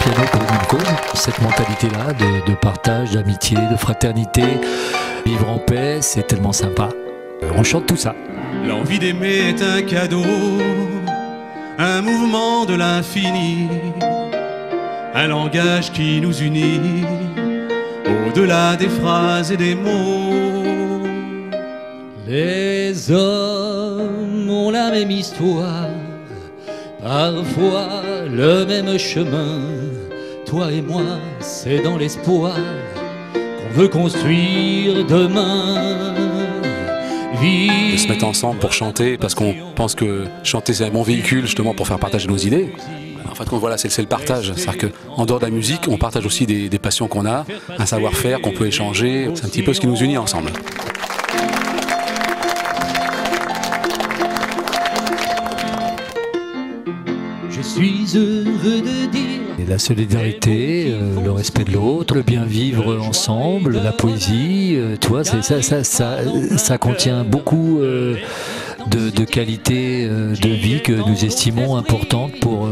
piano pour une même cause. Cette mentalité-là de partage, d'amitié, de fraternité, vivre en paix, c'est tellement sympa. On chante tout ça. L'envie d'aimer est un cadeau, un mouvement de l'infini, un langage qui nous unit, au-delà des phrases et des mots. Les hommes ont la même histoire, parfois le même chemin. Toi et moi, c'est dans l'espoir qu'on veut construire demain. De se mettre ensemble pour chanter, parce qu'on pense que chanter c'est un bon véhicule justement pour faire partager nos idées. En fait, voilà, c'est le partage. C'est-à-dire qu'en dehors de la musique, on partage aussi des passions qu'on a, un savoir-faire qu'on peut échanger. C'est un petit peu ce qui nous unit ensemble. Je suis heureux de dire Et la solidarité, le respect de l'autre, le bien vivre ensemble, la poésie, tu vois, ça contient beaucoup de qualités de vie que nous estimons importantes pour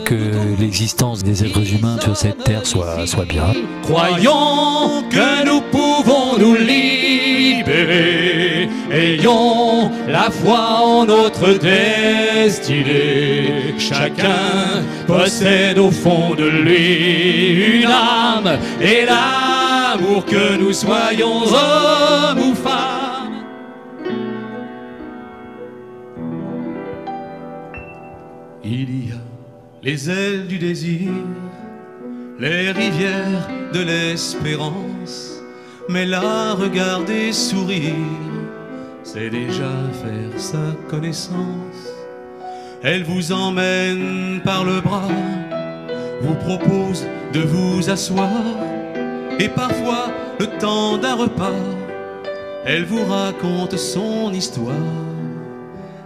que l'existence des êtres humains sur cette terre soit bien. croyons que nous pouvons nous libérer, ayons la foi en notre destinée. Chacun possède au fond de lui une âme et l'amour, que nous soyons hommes ou femmes. Il y a les ailes du désir, les rivières de l'espérance, mais la regarder sourire, c'est déjà faire sa connaissance. Elle vous emmène par le bras, vous propose de vous asseoir, et parfois, le temps d'un repas, elle vous raconte son histoire.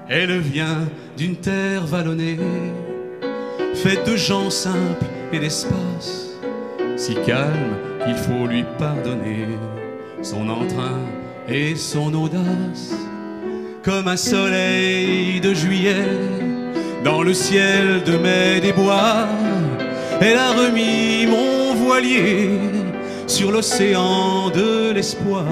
Elle vient d'une terre vallonnée, faite de gens simples et d'espace, si calme qu'il faut lui pardonner son entrain et son audace. Comme un soleil de juillet dans le ciel de mai des bois, elle a remis mon voilier sur l'océan de l'espoir.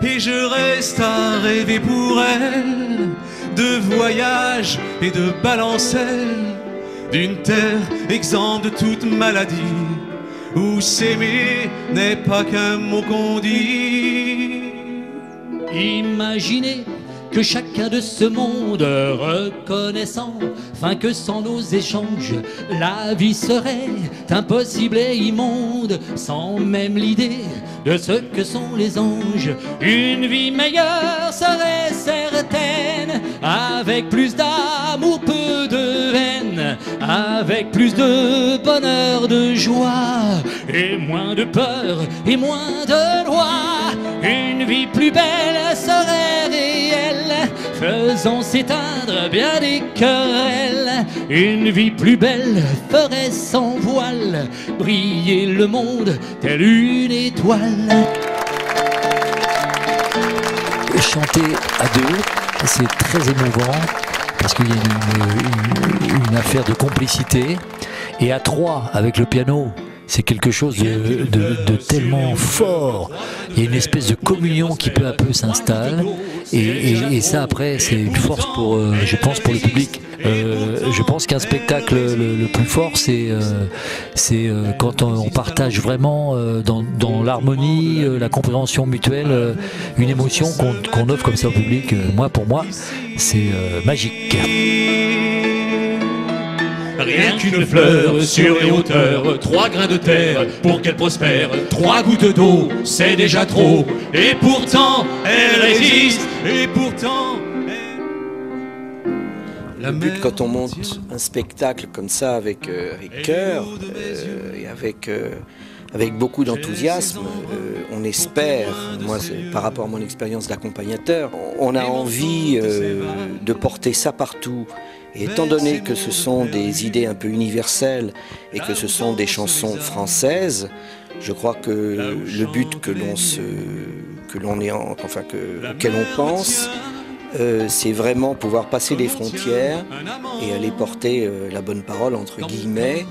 Et je reste à rêver pour elle de voyage et de balancelle, d'une terre exempte de toute maladie, où s'aimer n'est pas qu'un mot qu'on dit. Imaginez que chacun de ce monde reconnaissant, enfin que sans nos échanges, la vie serait impossible et immonde, sans même l'idée de ce que sont les anges. Une vie meilleure serait certaine, avec plus d'amour, peu de haine, avec plus de bonheur, de joie, et moins de peur et moins de loi. Une vie plus belle serait réelle, faisant s'éteindre bien des querelles. Une vie plus belle ferait sans voile briller le monde telle une étoile. Chanter à deux, c'est très émouvant parce qu'il y a une affaire de complicité, et à trois avec le piano, c'est quelque chose de tellement fort. Il y a une espèce de communion qui peu à peu s'installe, et ça après c'est une force pour, je pense, pour le public. Je pense qu'un spectacle le plus fort c'est quand on partage vraiment dans l'harmonie, la compréhension mutuelle, une émotion qu'on offre comme ça au public. Pour moi c'est magique. Rien qu'une fleur sur les hauteurs, 3 grains de terre pour qu'elle prospère, 3 gouttes d'eau, c'est déjà trop. Et pourtant, elle résiste, et pourtant... Le but, quand on monte un spectacle comme ça avec cœur et avec beaucoup d'enthousiasme, on espère, moi par rapport à mon expérience d'accompagnateur, on a envie de porter ça partout. Et étant donné que ce sont des idées un peu universelles et que ce sont des chansons françaises, je crois que le but auquel on pense, c'est vraiment pouvoir passer les frontières et aller porter la bonne parole, entre guillemets,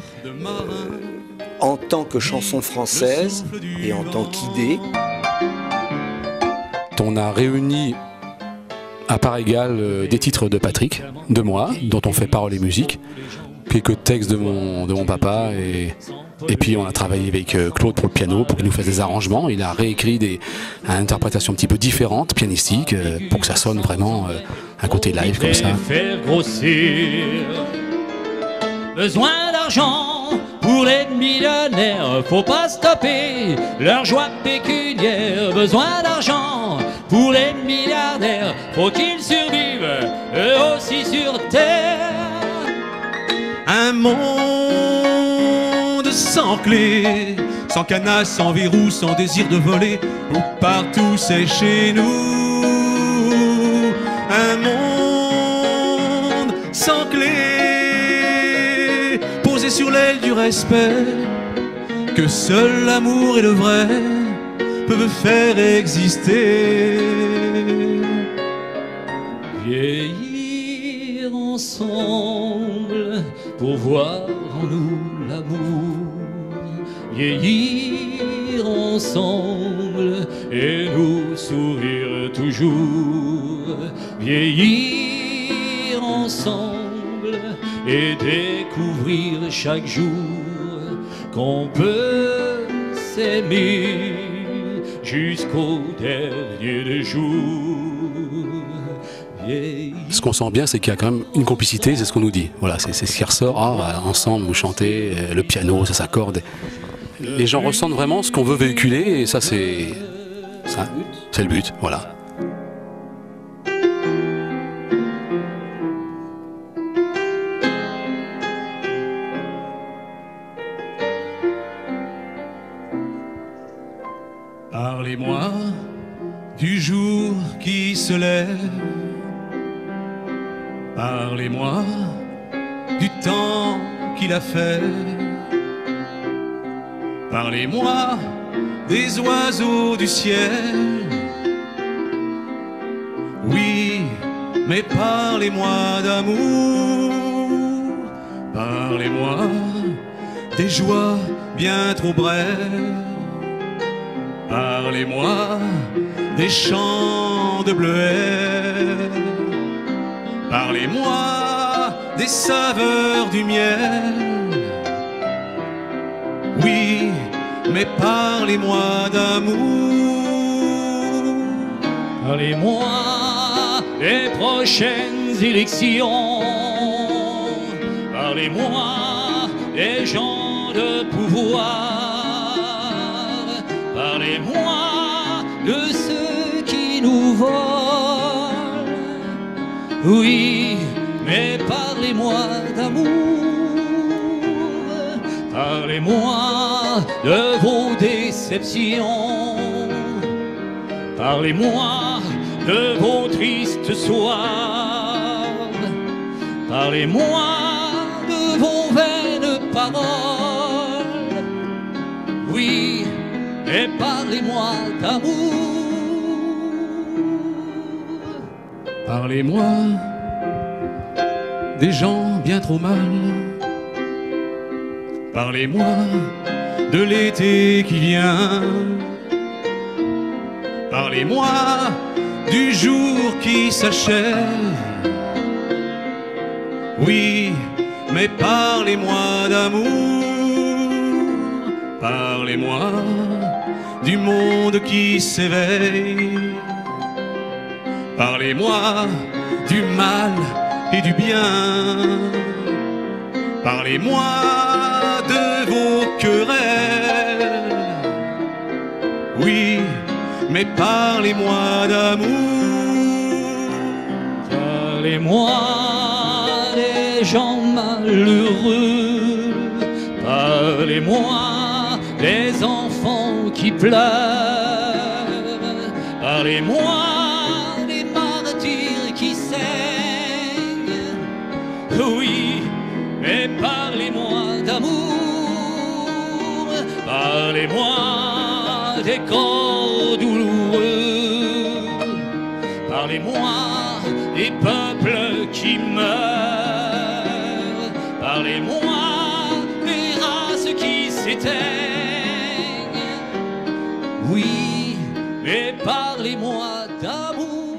en tant que chanson française et en tant qu'idée. On a réuni à part égale des titres de Patrick, de moi, dont on fait paroles et musique, quelques textes de mon papa, et puis on a travaillé avec Claude pour le piano, pour qu'il nous fasse des arrangements. Il a réécrit des interprétations un petit peu différentes, pianistiques, pour que ça sonne vraiment un côté live comme ça. Faire grossir. Besoin d'argent pour les millionnaires, faut pas stopper leur joie pécuniaire. Besoin d'argent pour les milliardaires, faut qu'ils survivent eux aussi sur terre. Un monde sans clé, sans cadenas, sans verrou, sans désir de voler, où partout c'est chez nous. Un monde sans clé, posé sur l'aile du respect, que seul l'amour et le vrai peuvent faire exister. Vieillir ensemble pour voir en nous l'amour. Vieillir ensemble et nous sourire toujours. Vieillir ensemble et découvrir chaque jour qu'on peut s'aimer jusqu'au dernier des jours. Ce qu'on sent bien, c'est qu'il y a quand même une complicité, c'est ce qu'on nous dit. Voilà, c'est ce qui ressort. Ah, ensemble, vous chantez, le piano, ça s'accorde. Les gens ressentent vraiment ce qu'on veut véhiculer, et ça, c'est le but. Voilà. Parlez-moi du jour qui se lève. Parlez-moi du temps qu'il a fait. Parlez-moi des oiseaux du ciel. Oui, mais parlez-moi d'amour. Parlez-moi des joies bien trop brèves. Parlez-moi des champs de bleuets. Parlez-moi des saveurs du miel. Oui, mais parlez-moi d'amour. Parlez-moi des prochaines élections. Parlez-moi des gens de pouvoir. Parlez-moi de ceux qui nous volent. Oui, mais parlez-moi d'amour. Parlez-moi de vos déceptions. Parlez-moi de vos tristes soirs. Parlez-moi de vos vaines paroles. Oui, et parlez-moi d'amour. Parlez-moi des gens bien trop mal. Parlez-moi de l'été qui vient. Parlez-moi du jour qui s'achève. Oui, mais parlez-moi d'amour. Parlez-moi du monde qui s'éveille. Parlez-moi du mal et du bien. Parlez-moi de vos querelles. Oui, mais parlez-moi d'amour. Parlez-moi des gens malheureux. Parlez-moi des enfants qui pleurent. Parlez-moi des martyrs qui saignent. Oui, mais parlez-moi d'amour. Parlez-moi des corps douloureux. Parlez-moi des peuples qui meurent. Parlez-moi des races qui s'éteignent. Oui, mais parlez-moi d'amour